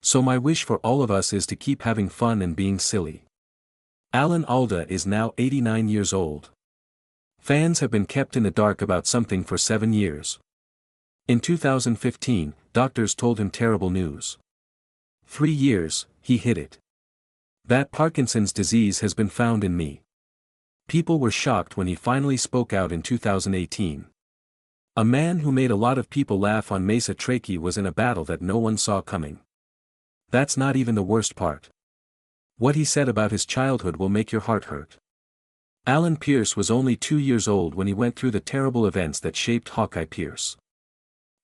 So my wish for all of us is to keep having fun and being silly. Alan Alda is now 89 years old. Fans have been kept in the dark about something for 7 years. In 2015, doctors told him terrible news. 3 years, he hid it. That Parkinson's disease has been found in me. People were shocked when he finally spoke out in 2018. A man who made a lot of people laugh on Mesa Trachea was in a battle that no one saw coming. That's not even the worst part. What he said about his childhood will make your heart hurt. Alan Pierce was only 2 years old when he went through the terrible events that shaped Hawkeye Pierce.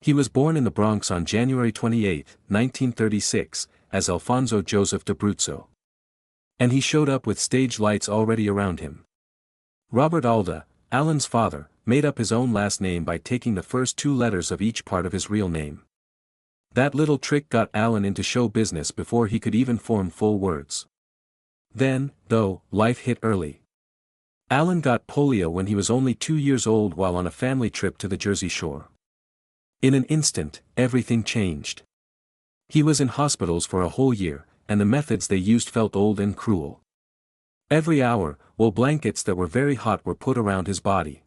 He was born in the Bronx on January 28, 1936, as Alfonso Joseph d'Abruzzo. And he showed up with stage lights already around him. Robert Alda, Alan's father, made up his own last name by taking the first 2 letters of each part of his real name. That little trick got Alan into show business before he could even form full words. Then, though, life hit early. Alan got polio when he was only 2 years old while on a family trip to the Jersey Shore. In an instant, everything changed. He was in hospitals for a whole year, and the methods they used felt old and cruel. Every hour, wool blankets that were very hot were put around his body.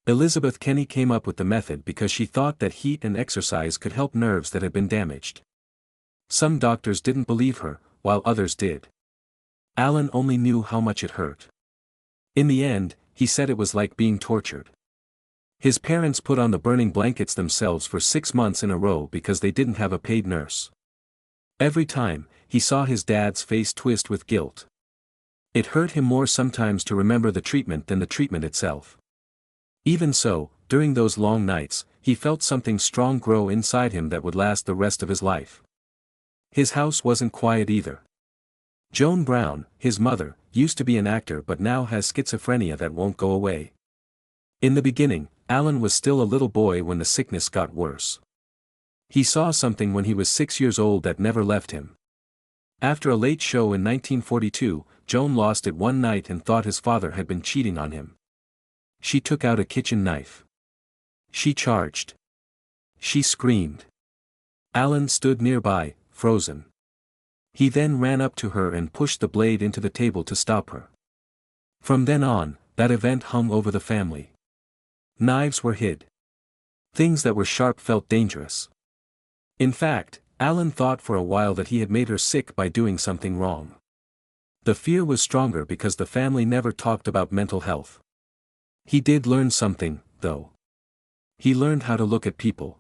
Elizabeth Kenney came up with the method because she thought that heat and exercise could help nerves that had been damaged. Some doctors didn't believe her, while others did. Alan only knew how much it hurt. In the end, he said it was like being tortured. His parents put on the burning blankets themselves for 6 months in a row because they didn't have a paid nurse. Every time, he saw his dad's face twist with guilt. It hurt him more sometimes to remember the treatment than the treatment itself. Even so, during those long nights, he felt something strong grow inside him that would last the rest of his life. His house wasn't quiet either. Joan Brown, his mother, used to be an actor but now has schizophrenia that won't go away. In the beginning, Alan was still a little boy when the sickness got worse. He saw something when he was 6 years old that never left him. After a late show in 1942, Joan lost it one night and thought his father had been cheating on him. She took out a kitchen knife. She charged. She screamed. Alan stood nearby, frozen. He then ran up to her and pushed the blade into the table to stop her. From then on, that event hung over the family. Knives were hid. Things that were sharp felt dangerous. In fact, Alan thought for a while that he had made her sick by doing something wrong. The fear was stronger because the family never talked about mental health. He did learn something, though. He learned how to look at people.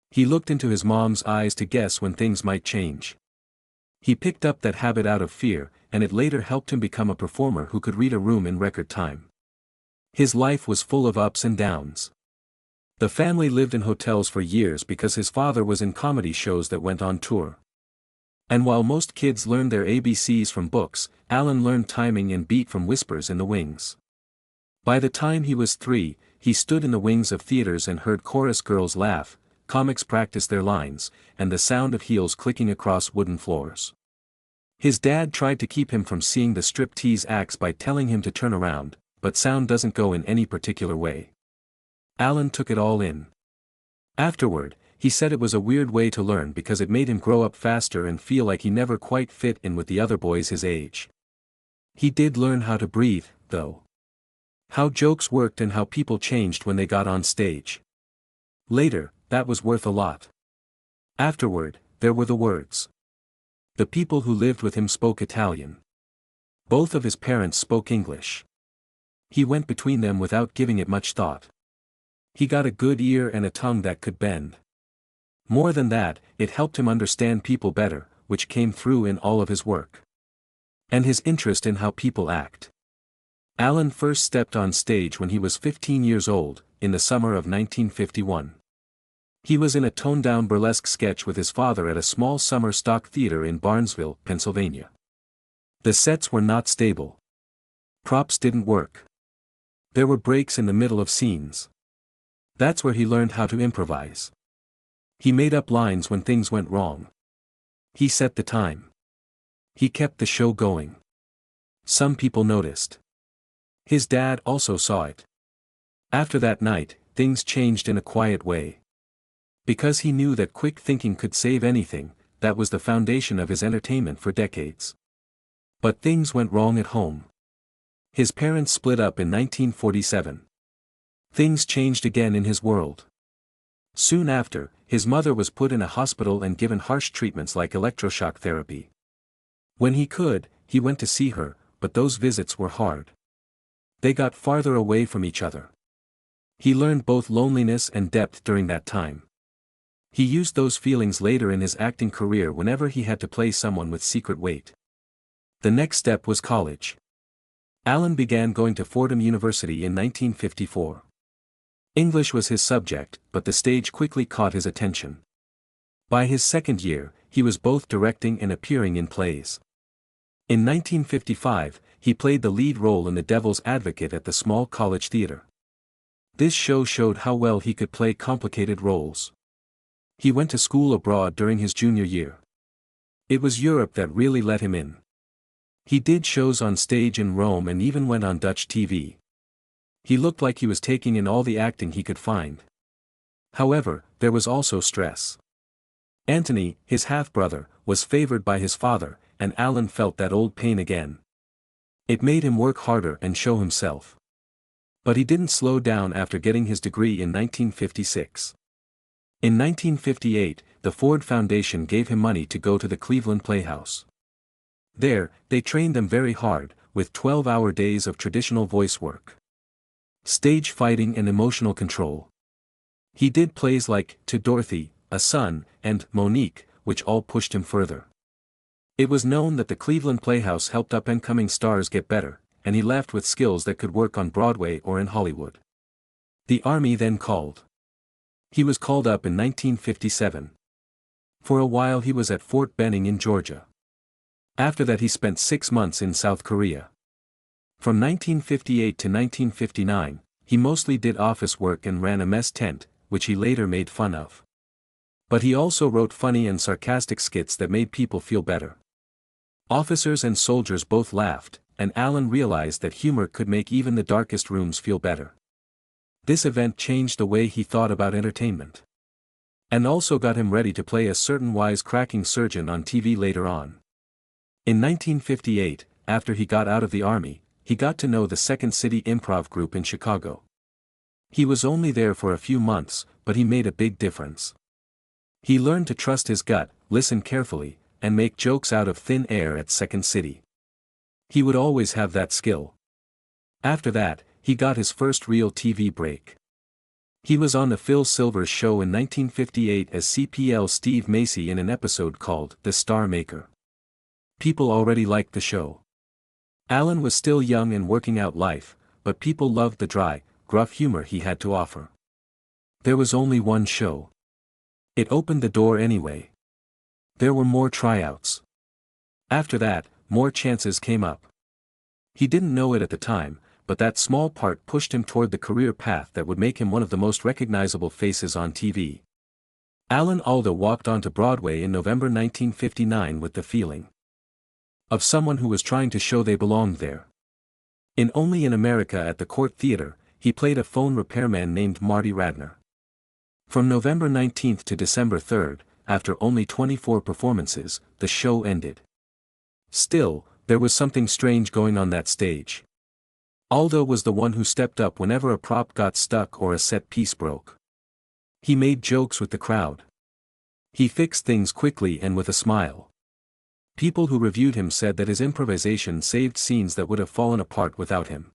He looked into his mom's eyes to guess when things might change. He picked up that habit out of fear, and it later helped him become a performer who could read a room in record time. His life was full of ups and downs. The family lived in hotels for years because his father was in comedy shows that went on tour. And while most kids learned their ABCs from books, Alan learned timing and beat from whispers in the wings. By the time he was 3, he stood in the wings of theaters and heard chorus girls laugh, comics practice their lines, and the sound of heels clicking across wooden floors. His dad tried to keep him from seeing the strip-tease acts by telling him to turn around, but sound doesn't go in any particular way. Alan took it all in. Afterward, he said it was a weird way to learn because it made him grow up faster and feel like he never quite fit in with the other boys his age. He did learn how to breathe, though. How jokes worked and how people changed when they got on stage. Later, that was worth a lot. Afterward, there were the words. The people who lived with him spoke Italian. Both of his parents spoke English. He went between them without giving it much thought. He got a good ear and a tongue that could bend. More than that, it helped him understand people better, which came through in all of his work. And his interest in how people act. Alan first stepped on stage when he was 15 years old, in the summer of 1951. He was in a toned-down burlesque sketch with his father at a small summer stock theater in Barnesville, Pennsylvania. The sets were not stable. Props didn't work. There were breaks in the middle of scenes. That's where he learned how to improvise. He made up lines when things went wrong. He set the time. He kept the show going. Some people noticed. His dad also saw it. After that night, things changed in a quiet way. Because he knew that quick thinking could save anything, that was the foundation of his entertainment for decades. But things went wrong at home. His parents split up in 1947. Things changed again in his world. Soon after, his mother was put in a hospital and given harsh treatments like electroshock therapy. When he could, he went to see her, but those visits were hard. They got farther away from each other. He learned both loneliness and depth during that time. He used those feelings later in his acting career whenever he had to play someone with secret weight. The next step was college. Alan began going to Fordham University in 1954. English was his subject, but the stage quickly caught his attention. By his second year, he was both directing and appearing in plays. In 1955, he played the lead role in The Devil's Advocate at the Small College Theatre. This show showed how well he could play complicated roles. He went to school abroad during his junior year. It was Europe that really let him in. He did shows on stage in Rome and even went on Dutch TV. He looked like he was taking in all the acting he could find. However, there was also stress. Anthony, his half-brother, was favored by his father, and Alan felt that old pain again. It made him work harder and show himself. But he didn't slow down after getting his degree in 1956. In 1958, the Ford Foundation gave him money to go to the Cleveland Playhouse. There, they trained them very hard, with 12-hour days of traditional voice work, stage fighting and emotional control. He did plays like To Dorothy, A Son, and Monique, which all pushed him further. It was known that the Cleveland Playhouse helped up-and-coming stars get better, and he left with skills that could work on Broadway or in Hollywood. The Army then called. He was called up in 1957. For a while he was at Fort Benning in Georgia. After that he spent 6 months in South Korea. From 1958 to 1959, he mostly did office work and ran a mess tent, which he later made fun of. But he also wrote funny and sarcastic skits that made people feel better. Officers and soldiers both laughed, and Alan realized that humor could make even the darkest rooms feel better. This event changed the way he thought about entertainment. And also got him ready to play a certain wisecracking surgeon on TV later on. In 1958, after he got out of the Army, he got to know the Second City Improv Group in Chicago. He was only there for a few months, but he made a big difference. He learned to trust his gut, listen carefully, and make jokes out of thin air at Second City. He would always have that skill. After that, he got his first real TV break. He was on the Phil Silvers Show in 1958 as CPL Steve Macy in an episode called The Star Maker. People already liked the show. Alan was still young and working out life, but people loved the dry, gruff humor he had to offer. There was only one show. It opened the door anyway. There were more tryouts. After that, more chances came up. He didn't know it at the time, but that small part pushed him toward the career path that would make him one of the most recognizable faces on TV. Alan Alda walked onto Broadway in November 1959 with the feeling of someone who was trying to show they belonged there. In Only in America at the Court Theater, he played a phone repairman named Marty Radner. From November 19 to December 3, after only 24 performances, the show ended. Still, there was something strange going on that stage. Alda was the one who stepped up whenever a prop got stuck or a set piece broke. He made jokes with the crowd. He fixed things quickly and with a smile. People who reviewed him said that his improvisation saved scenes that would have fallen apart without him.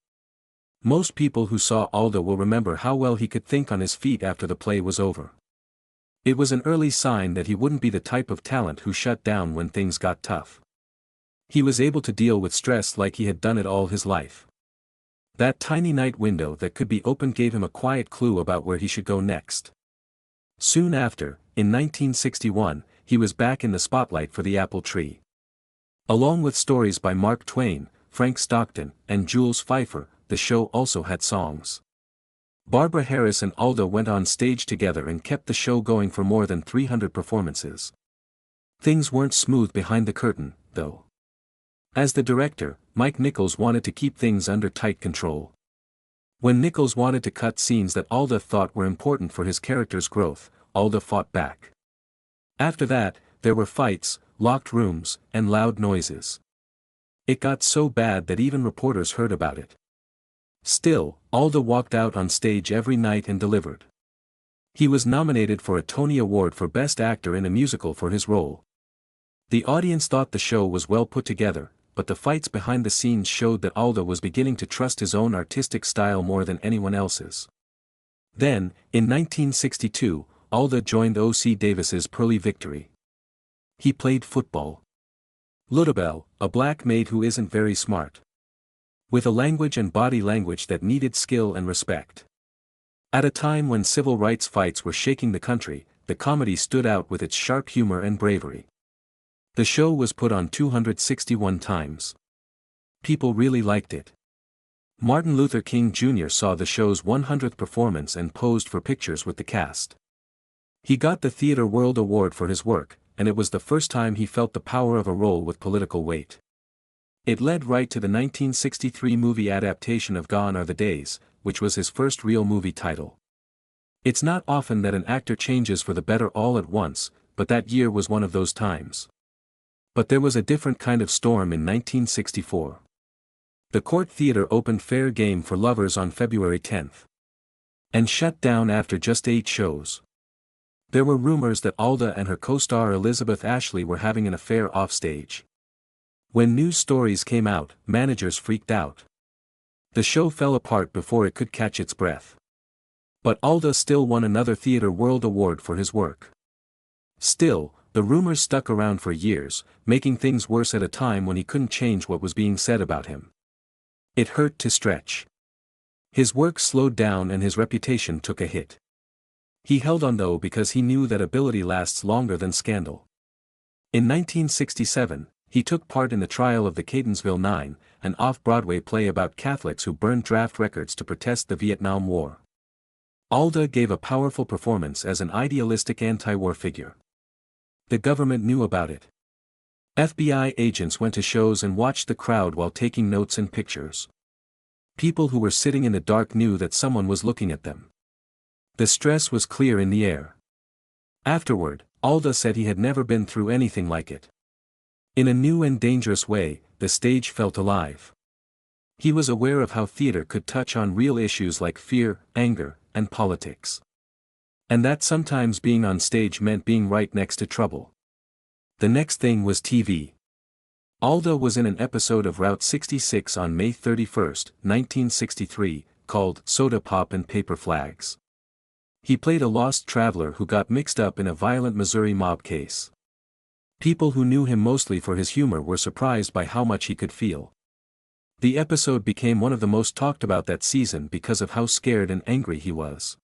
Most people who saw Alda will remember how well he could think on his feet after the play was over. It was an early sign that he wouldn't be the type of talent who shut down when things got tough. He was able to deal with stress like he had done it all his life. That tiny night window that could be opened gave him a quiet clue about where he should go next. Soon after, in 1961, he was back in the spotlight for The Apple Tree. Along with stories by Mark Twain, Frank Stockton, and Jules Feiffer, the show also had songs. Barbara Harris and Alda went on stage together and kept the show going for more than 300 performances. Things weren't smooth behind the curtain, though. As the director, Mike Nichols wanted to keep things under tight control. When Nichols wanted to cut scenes that Alda thought were important for his character's growth, Alda fought back. After that, There were fights, locked rooms, and loud noises. It got so bad that even reporters heard about it. Still, Alda walked out on stage every night and delivered. He was nominated for a Tony Award for Best Actor in a Musical for his role. The audience thought the show was well put together, but the fights behind the scenes showed that Alda was beginning to trust his own artistic style more than anyone else's. Then, in 1962, Alda joined O.C. Davis's Pearly Victory. He played football. Ludabelle, a black maid who isn't very smart. With a language and body language that needed skill and respect. At a time when civil rights fights were shaking the country, the comedy stood out with its sharp humor and bravery. The show was put on 261 times. People really liked it. Martin Luther King Jr. saw the show's 100th performance and posed for pictures with the cast. He got the Theatre World Award for his work, and it was the first time he felt the power of a role with political weight. It led right to the 1963 movie adaptation of Gone Are the Days, which was his first real movie title. It's not often that an actor changes for the better all at once, but that year was one of those times. But there was a different kind of storm in 1964. The Court Theatre opened Fair Game for Lovers on February 10. And shut down after just 8 shows. There were rumors that Alda and her co-star Elizabeth Ashley were having an affair offstage. When news stories came out, managers freaked out. The show fell apart before it could catch its breath. But Alda still won another Theatre World Award for his work. Still, the rumors stuck around for years, making things worse at a time when he couldn't change what was being said about him. It hurt to stretch. His work slowed down and his reputation took a hit. He held on though because he knew that ability lasts longer than scandal. In 1967, he took part in the trial of the Catonsville Nine, an off-Broadway play about Catholics who burned draft records to protest the Vietnam War. Alda gave a powerful performance as an idealistic anti-war figure. The government knew about it. FBI agents went to shows and watched the crowd while taking notes and pictures. People who were sitting in the dark knew that someone was looking at them. The stress was clear in the air. Afterward, Alda said he had never been through anything like it. In a new and dangerous way, the stage felt alive. He was aware of how theater could touch on real issues like fear, anger, and politics. And that sometimes being on stage meant being right next to trouble. The next thing was TV. Alda was in an episode of Route 66 on May 31, 1963, called Soda Pop and Paper Flags. He played a lost traveler who got mixed up in a violent Missouri mob case. People who knew him mostly for his humor were surprised by how much he could feel. The episode became one of the most talked about that season because of how scared and angry he was.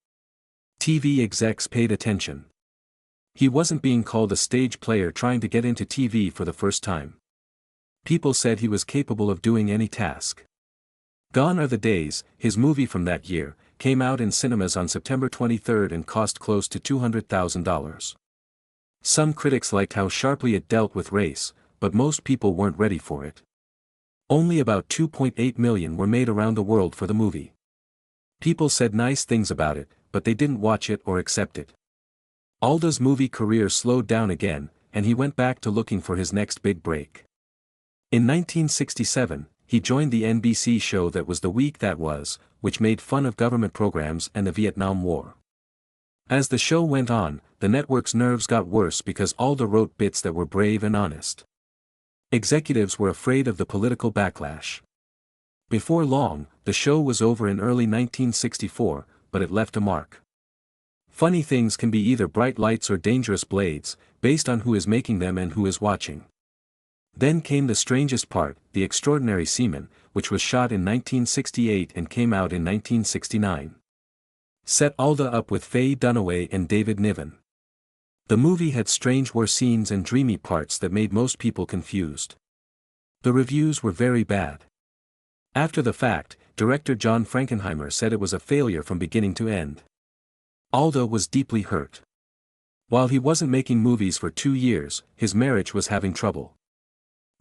TV execs paid attention. He wasn't being called a stage player trying to get into TV for the first time. People said he was capable of doing any task. Gone Are the Days, his movie from that year, came out in cinemas on September 23 and cost close to $200,000. Some critics liked how sharply it dealt with race, but most people weren't ready for it. Only about $2.8 million were made around the world for the movie. People said nice things about it, but they didn't watch it or accept it. Alda's movie career slowed down again, and he went back to looking for his next big break. In 1967, he joined the NBC show That Was the Week That Was, which made fun of government programs and the Vietnam War. As the show went on, the network's nerves got worse because Alda wrote bits that were brave and honest. Executives were afraid of the political backlash. Before long, the show was over in early 1964, but it left a mark. Funny things can be either bright lights or dangerous blades, based on who is making them and who is watching. Then came the strangest part, The Extraordinary Seaman, which was shot in 1968 and came out in 1969. Set Alda up with Faye Dunaway and David Niven. The movie had strange war scenes and dreamy parts that made most people confused. The reviews were very bad. After the fact, director John Frankenheimer said it was a failure from beginning to end. Alda was deeply hurt. While he wasn't making movies for 2 years, his marriage was having trouble.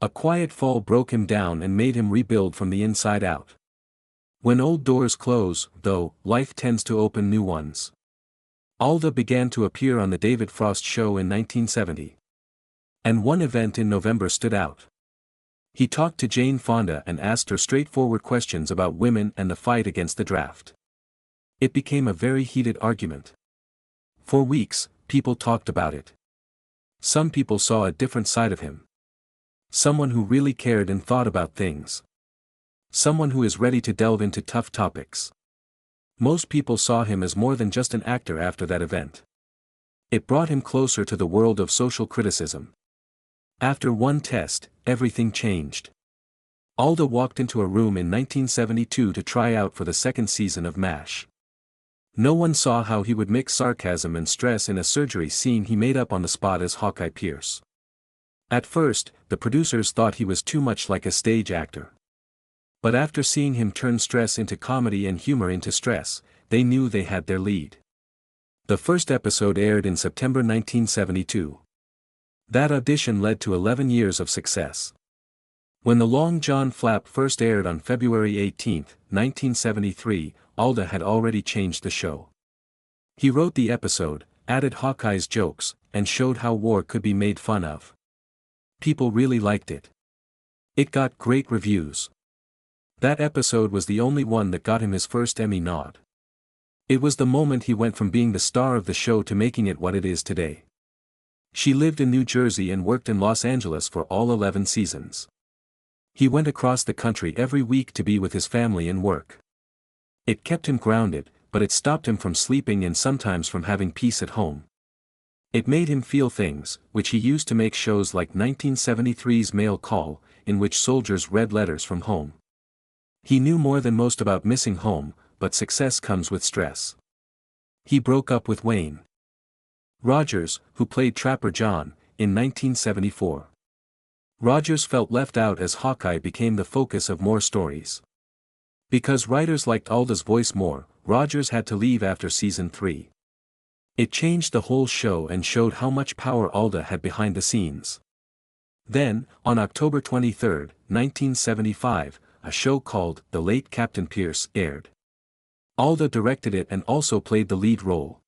A quiet fall broke him down and made him rebuild from the inside out. When old doors close, though, life tends to open new ones. Alda began to appear on The David Frost Show in 1970. And one event in November stood out. He talked to Jane Fonda and asked her straightforward questions about women and the fight against the draft. It became a very heated argument. For weeks, people talked about it. Some people saw a different side of him. Someone who really cared and thought about things. Someone who is ready to delve into tough topics. Most people saw him as more than just an actor after that event. It brought him closer to the world of social criticism. After one test, everything changed. Alda walked into a room in 1972 to try out for the second season of MASH. No one saw how he would mix sarcasm and stress in a surgery scene he made up on the spot as Hawkeye Pierce. At first, the producers thought he was too much like a stage actor. But after seeing him turn stress into comedy and humor into stress, they knew they had their lead. The first episode aired in September 1972. That audition led to 11 years of success. When the Long John Flap first aired on February 18, 1973, Alda had already changed the show. He wrote the episode, added Hawkeye's jokes, and showed how war could be made fun of. People really liked it. It got great reviews. That episode was the only one that got him his first Emmy nod. It was the moment he went from being the star of the show to making it what it is today. She lived in New Jersey and worked in Los Angeles for all 11 seasons. He went across the country every week to be with his family and work. It kept him grounded, but it stopped him from sleeping and sometimes from having peace at home. It made him feel things, which he used to make shows like 1973's Mail Call, in which soldiers read letters from home. He knew more than most about missing home, but success comes with stress. He broke up with Wayne Rogers, who played Trapper John, in 1974. Rogers felt left out as Hawkeye became the focus of more stories. Because writers liked Alda's voice more, Rogers had to leave after season 3. It changed the whole show and showed how much power Alda had behind the scenes. Then, on October 23, 1975, a show called The Late Captain Pierce aired. Alda directed it and also played the lead role.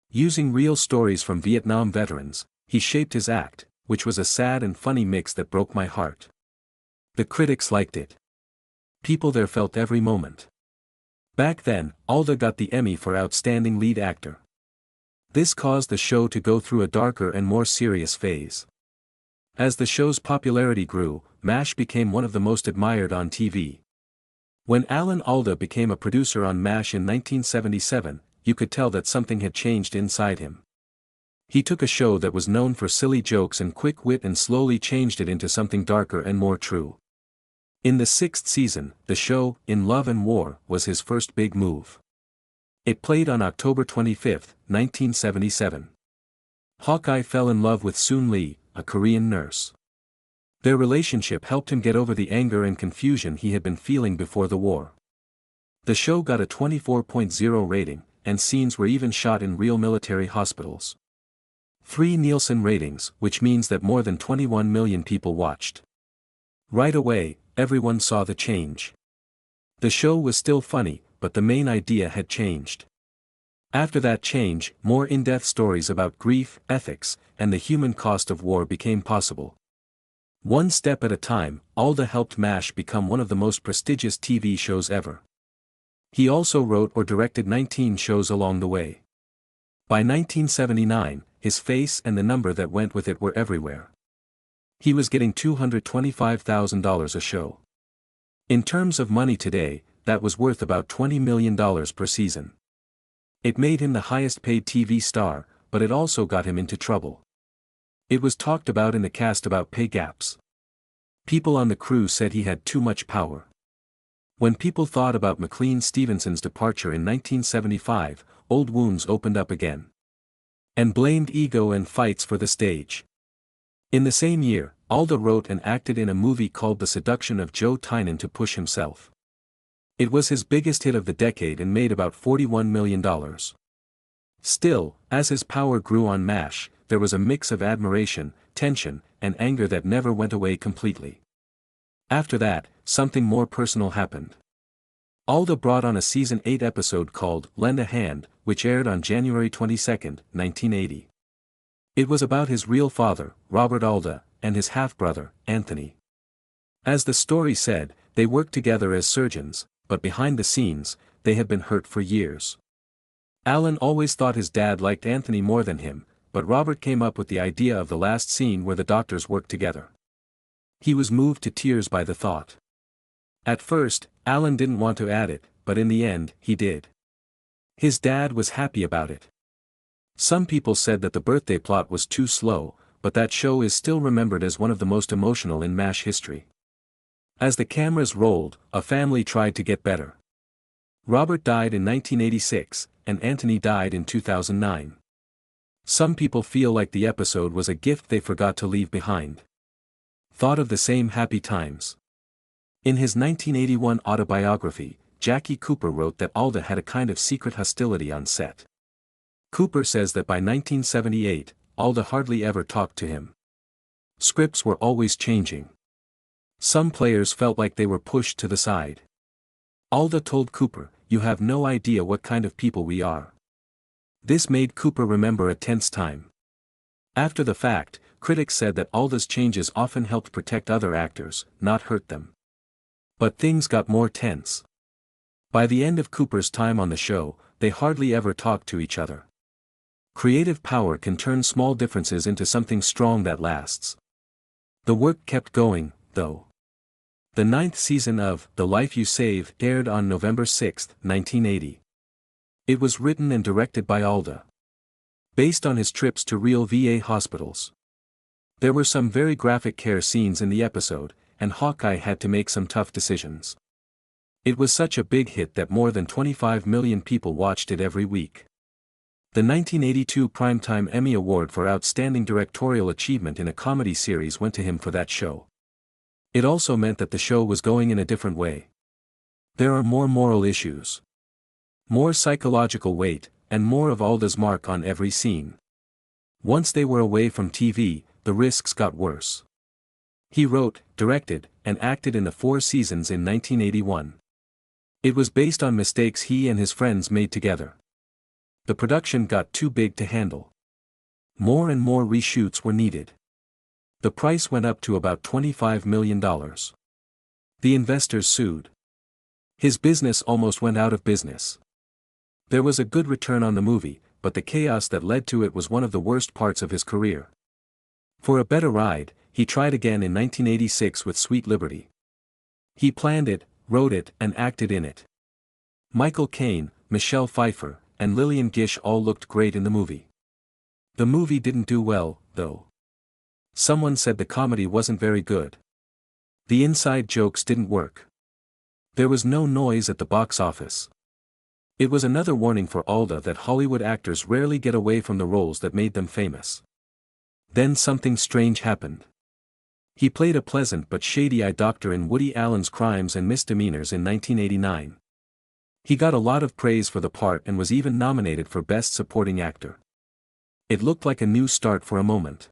Using real stories from Vietnam veterans, he shaped his act, which was a sad and funny mix that broke my heart. The critics liked it. People there felt every moment. Back then, Alda got the Emmy for Outstanding Lead Actor. This caused the show to go through a darker and more serious phase. As the show's popularity grew, MASH became one of the most admired on TV. When Alan Alda became a producer on MASH in 1977, you could tell that something had changed inside him. He took a show that was known for silly jokes and quick wit and slowly changed it into something darker and more true. In the 6th season, the show, In Love and War, was his first big move. It played on October 25, 1977. Hawkeye fell in love with Soon Lee, a Korean nurse. Their relationship helped him get over the anger and confusion he had been feeling before the war. The show got a 24.0 rating, and scenes were even shot in real military hospitals. 3 Nielsen ratings, which means that more than 21 million people watched. Right away, everyone saw the change. The show was still funny, but the main idea had changed. After that change, more in-depth stories about grief, ethics, and the human cost of war became possible. One step at a time, Alda helped MASH become one of the most prestigious TV shows ever. He also wrote or directed 19 shows along the way. By 1979, his face and the number that went with it were everywhere. He was getting $225,000 a show. In terms of money today, that was worth about $20 million per season. It made him the highest-paid TV star, but it also got him into trouble. It was talked about in the cast about pay gaps. People on the crew said he had too much power. When people thought about McLean Stevenson's departure in 1975, old wounds opened up again. And blamed ego and fights for the stage. In the same year, Alda wrote and acted in a movie called The Seduction of Joe Tynan to push himself. It was his biggest hit of the decade and made about $41 million. Still, as his power grew on MASH, there was a mix of admiration, tension, and anger that never went away completely. After that, something more personal happened. Alda brought on a season 8 episode called Lend a Hand, which aired on January 22, 1980. It was about his real father, Robert Alda, and his half-brother, Anthony. As the story said, they worked together as surgeons, but behind the scenes, they had been hurt for years. Alan always thought his dad liked Anthony more than him, but Robert came up with the idea of the last scene where the doctors worked together. He was moved to tears by the thought. At first, Alan didn't want to add it, but in the end, he did. His dad was happy about it. Some people said that the birthday plot was too slow, but that show is still remembered as one of the most emotional in MASH history. As the cameras rolled, a family tried to get better. Robert died in 1986, and Anthony died in 2009. Some people feel like the episode was a gift they forgot to leave behind. Thought of the same happy times. In his 1981 autobiography, Jackie Cooper wrote that Alda had a kind of secret hostility on set. Cooper says that by 1978, Alda hardly ever talked to him. Scripts were always changing. Some players felt like they were pushed to the side. Alda told Cooper, "You have no idea what kind of people we are." This made Cooper remember a tense time. After the fact, critics said that Alda's changes often helped protect other actors, not hurt them. But things got more tense. By the end of Cooper's time on the show, they hardly ever talked to each other. Creative power can turn small differences into something strong that lasts. The work kept going, though. The 9th season of The Life You Save aired on November 6, 1980. It was written and directed by Alda. Based on his trips to real VA hospitals. There were some very graphic care scenes in the episode, and Hawkeye had to make some tough decisions. It was such a big hit that more than 25 million people watched it every week. The 1982 Primetime Emmy Award for Outstanding Directorial Achievement in a Comedy Series went to him for that show. It also meant that the show was going in a different way. There are more moral issues. More psychological weight, and more of Alda's mark on every scene. Once they were away from TV, the risks got worse. He wrote, directed, and acted in the 4 seasons in 1981. It was based on mistakes he and his friends made together. The production got too big to handle. More and more reshoots were needed. The price went up to about $25 million. The investors sued. His business almost went out of business. There was a good return on the movie, but the chaos that led to it was one of the worst parts of his career. For a better ride, he tried again in 1986 with Sweet Liberty. He planned it, wrote it, and acted in it. Michael Caine, Michelle Pfeiffer, and Lillian Gish all looked great in the movie. The movie didn't do well, though. Someone said the comedy wasn't very good. The inside jokes didn't work. There was no noise at the box office. It was another warning for Alda that Hollywood actors rarely get away from the roles that made them famous. Then something strange happened. He played a pleasant but shady-eyed doctor in Woody Allen's Crimes and Misdemeanors in 1989. He got a lot of praise for the part and was even nominated for Best Supporting Actor. It looked like a new start for a moment.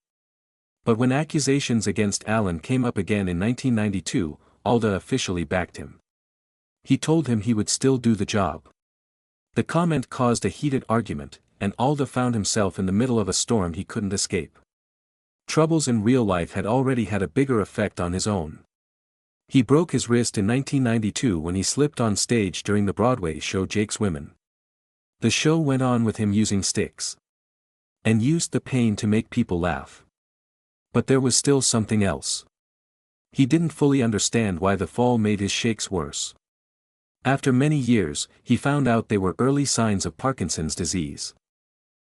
But when accusations against Allen came up again in 1992, Alda officially backed him. He told him he would still do the job. The comment caused a heated argument, and Alda found himself in the middle of a storm he couldn't escape. Troubles in real life had already had a bigger effect on his own. He broke his wrist in 1992 when he slipped on stage during the Broadway show Jake's Women. The show went on with him using sticks. And used the pain to make people laugh. But there was still something else. He didn't fully understand why the fall made his shakes worse. After many years, he found out they were early signs of Parkinson's disease.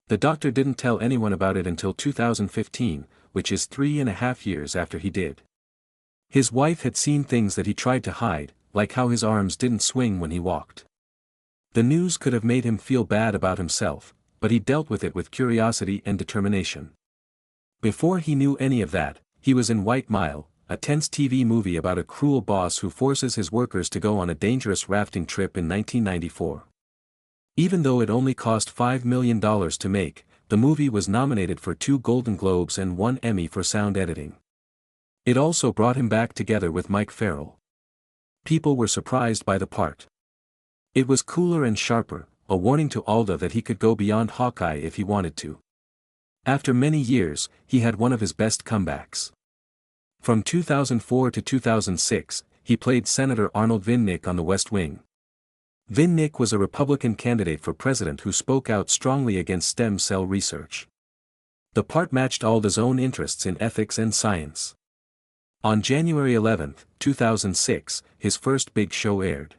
The doctor didn't tell anyone about it until 2015, which is 3.5 years after he did. His wife had seen things that he tried to hide, like how his arms didn't swing when he walked. The news could have made him feel bad about himself, but he dealt with it with curiosity and determination. Before he knew any of that, he was in White Mile, a tense TV movie about a cruel boss who forces his workers to go on a dangerous rafting trip in 1994. Even though it only cost $5 million to make, the movie was nominated for 2 Golden Globes and 1 Emmy for sound editing. It also brought him back together with Mike Farrell. People were surprised by the part. It was cooler and sharper, a warning to Alda that he could go beyond Hawkeye if he wanted to. After many years, he had one of his best comebacks. From 2004 to 2006, he played Senator Arnold Vinnick on The West Wing. Vinnick was a Republican candidate for president who spoke out strongly against stem cell research. The part matched Alda's own interests in ethics and science. On January 11, 2006, his first big show aired.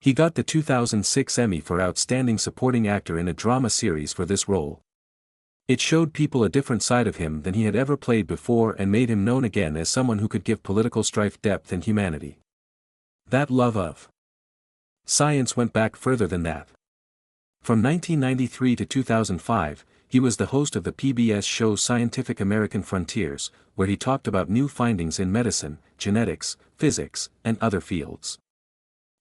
He got the 2006 Emmy for Outstanding Supporting Actor in a Drama Series for this role. It showed people a different side of him than he had ever played before and made him known again as someone who could give political strife depth and humanity. That love of science went back further than that. From 1993 to 2005, he was the host of the PBS show Scientific American Frontiers, where he talked about new findings in medicine, genetics, physics, and other fields.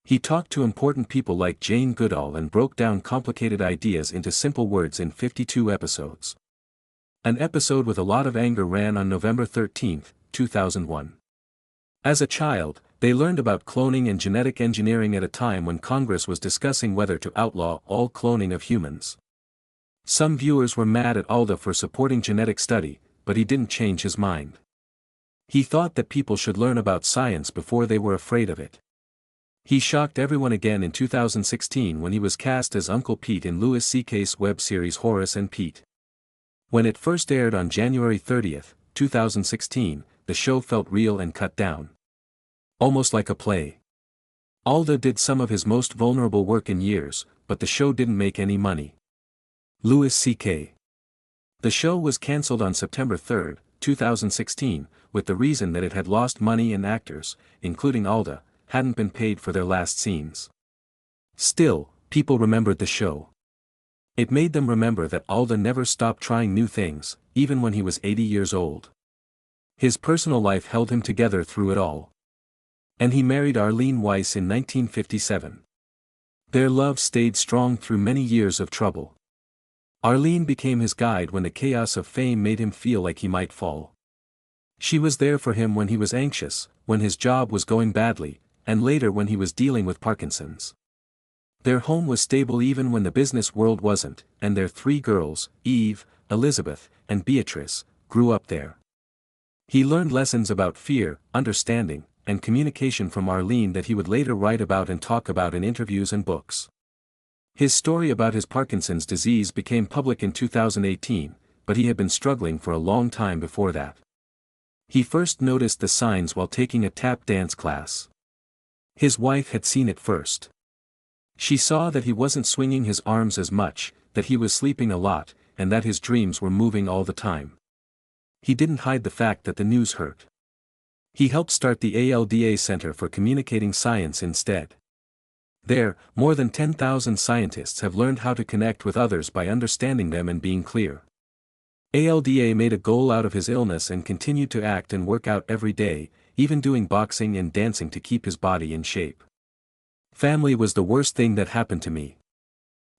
He talked to important people like Jane Goodall and broke down complicated ideas into simple words in 52 episodes. An episode with a lot of anger ran on November 13, 2001. As a child, they learned about cloning and genetic engineering at a time when Congress was discussing whether to outlaw all cloning of humans. Some viewers were mad at Alda for supporting genetic study, but he didn't change his mind. He thought that people should learn about science before they were afraid of it. He shocked everyone again in 2016 when he was cast as Uncle Pete in Louis C.K.'s web series Horace and Pete. When it first aired on January 30, 2016, the show felt real and cut down. Almost like a play. Alda did some of his most vulnerable work in years, but the show didn't make any money. Louis C.K. The show was cancelled on September 3, 2016, with the reason that it had lost money and actors, including Alda, hadn't been paid for their last scenes. Still, people remembered the show. It made them remember that Alda never stopped trying new things, even when he was 80 years old. His personal life held him together through it all. And he married Arlene Weiss in 1957. Their love stayed strong through many years of trouble. Arlene became his guide when the chaos of fame made him feel like he might fall. She was there for him when he was anxious, when his job was going badly, and later when he was dealing with Parkinson's. Their home was stable even when the business world wasn't, and their 3 girls, Eve, Elizabeth, and Beatrice, grew up there. He learned lessons about fear, understanding, and communication from Arlene that he would later write about and talk about in interviews and books. His story about his Parkinson's disease became public in 2018, but he had been struggling for a long time before that. He first noticed the signs while taking a tap dance class. His wife had seen it first. She saw that he wasn't swinging his arms as much, that he was sleeping a lot, and that his dreams were moving all the time. He didn't hide the fact that the news hurt. He helped start the ALDA Center for Communicating Science instead. There, more than 10,000 scientists have learned how to connect with others by understanding them and being clear. ALDA made a goal out of his illness and continued to act and work out every day, even doing boxing and dancing to keep his body in shape. Family was the worst thing that happened to me.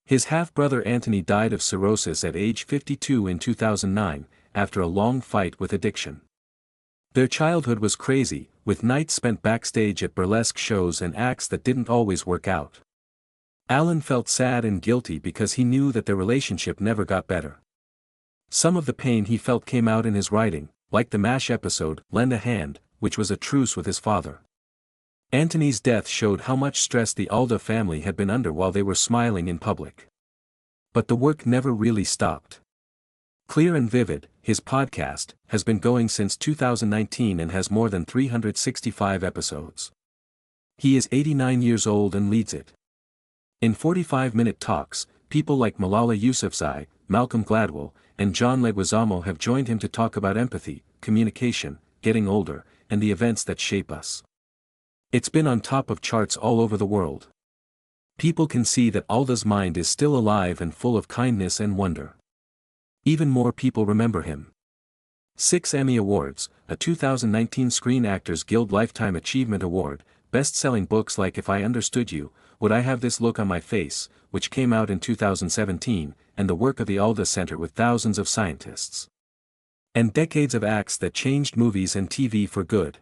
His half-brother Anthony died of cirrhosis at age 52 in 2009, after a long fight with addiction. Their childhood was crazy, with nights spent backstage at burlesque shows and acts that didn't always work out. Alan felt sad and guilty because he knew that their relationship never got better. Some of the pain he felt came out in his writing, like the MASH episode, Lend a Hand, which was a truce with his father. Anthony's death showed how much stress the Alda family had been under while they were smiling in public. But the work never really stopped. Clear and Vivid, his podcast, has been going since 2019 and has more than 365 episodes. He is 89 years old and leads it. In 45-minute talks, people like Malala Yousafzai, Malcolm Gladwell, and John Leguizamo have joined him to talk about empathy, communication, getting older, and the events that shape us. It's been on top of charts all over the world. People can see that Alda's mind is still alive and full of kindness and wonder. Even more people remember him. 6 Emmy Awards, a 2019 Screen Actors Guild Lifetime Achievement Award, best-selling books like If I Understood You, Would I Have This Look on My Face, which came out in 2017, and the work of the Alda Center with thousands of scientists. And decades of acts that changed movies and TV for good.